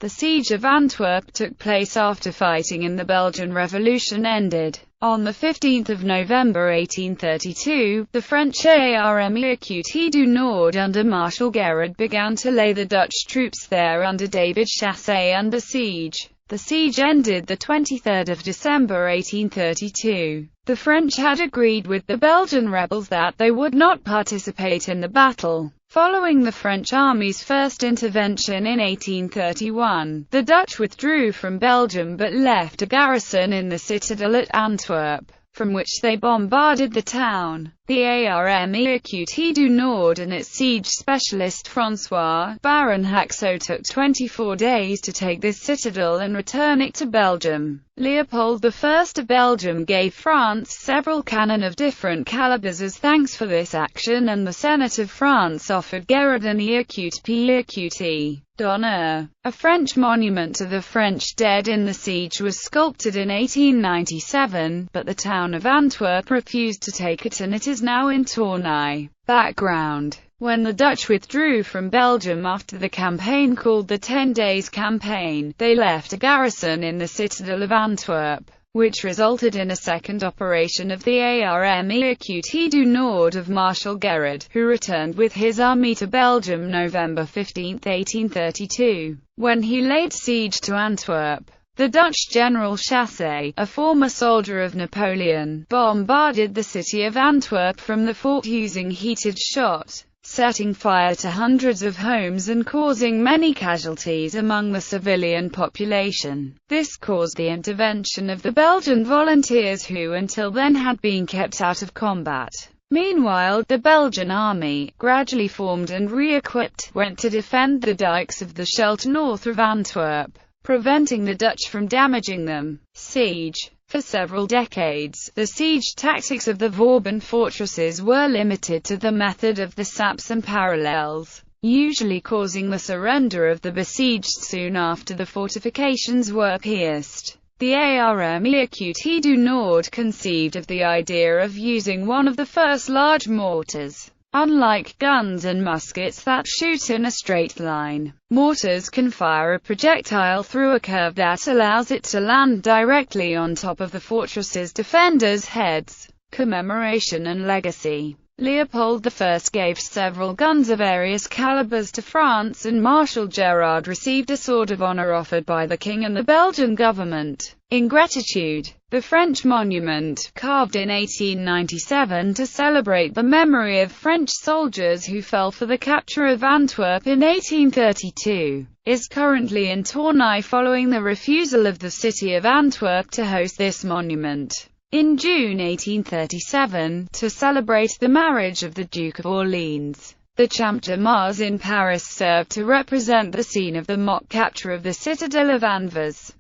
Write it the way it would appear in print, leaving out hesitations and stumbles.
The siege of Antwerp took place after fighting in the Belgian Revolution ended. On 15 November 1832, the French Armée Écoutée du Nord under Marshal Gérard began to lay the Dutch troops there under David Chassé under siege. The siege ended 23 December 1832. The French had agreed with the Belgian rebels that they would not participate in the battle. Following the French army's first intervention in 1831, the Dutch withdrew from Belgium but left a garrison in the citadel at Antwerp, from which they bombarded the town. The Armée Écoutée du Nord and its siege specialist François Baron Haxo took 24 days to take this citadel and return it to Belgium. Leopold I of Belgium gave France several cannon of different calibers as thanks for this action, and the Senate of France offered Gérard an Écoutée d'honneur. A French monument to the French dead in the siege was sculpted in 1897, but the town of Antwerp refused to take it, and it is now in Tournai. Background: when the Dutch withdrew from Belgium after the campaign called the 10 Days Campaign, they left a garrison in the citadel of Antwerp, which resulted in a second operation of the Armée Écoutée du Nord of Marshal Gérard, who returned with his army to Belgium November 15, 1832. When he laid siege to Antwerp, the Dutch General Chassé, a former soldier of Napoleon, bombarded the city of Antwerp from the fort using heated shot, setting fire to hundreds of homes and causing many casualties among the civilian population. This caused the intervention of the Belgian volunteers, who until then had been kept out of combat. Meanwhile, the Belgian army, gradually formed and re-equipped, went to defend the dikes of the Scheldt north of Antwerp, preventing the Dutch from damaging them. Siege. For several decades, the siege tactics of the Vauban fortresses were limited to the method of the saps and parallels, usually causing the surrender of the besieged soon after the fortifications were pierced. The Armée Écoutée du Nord conceived of the idea of using one of the first large mortars. Unlike guns and muskets that shoot in a straight line, mortars can fire a projectile through a curve that allows it to land directly on top of the fortress's defenders' heads. Commemoration and legacy. Leopold I gave several guns of various calibers to France, and Marshal Gérard received a Sword of Honor offered by the King and the Belgian government. In gratitude, the French monument, carved in 1897 to celebrate the memory of French soldiers who fell for the capture of Antwerp in 1832, is currently in Tournai following the refusal of the city of Antwerp to host this monument. In June 1837, to celebrate the marriage of the Duke of Orleans, the Champ de Mars in Paris served to represent the scene of the mock capture of the citadel of Anvers.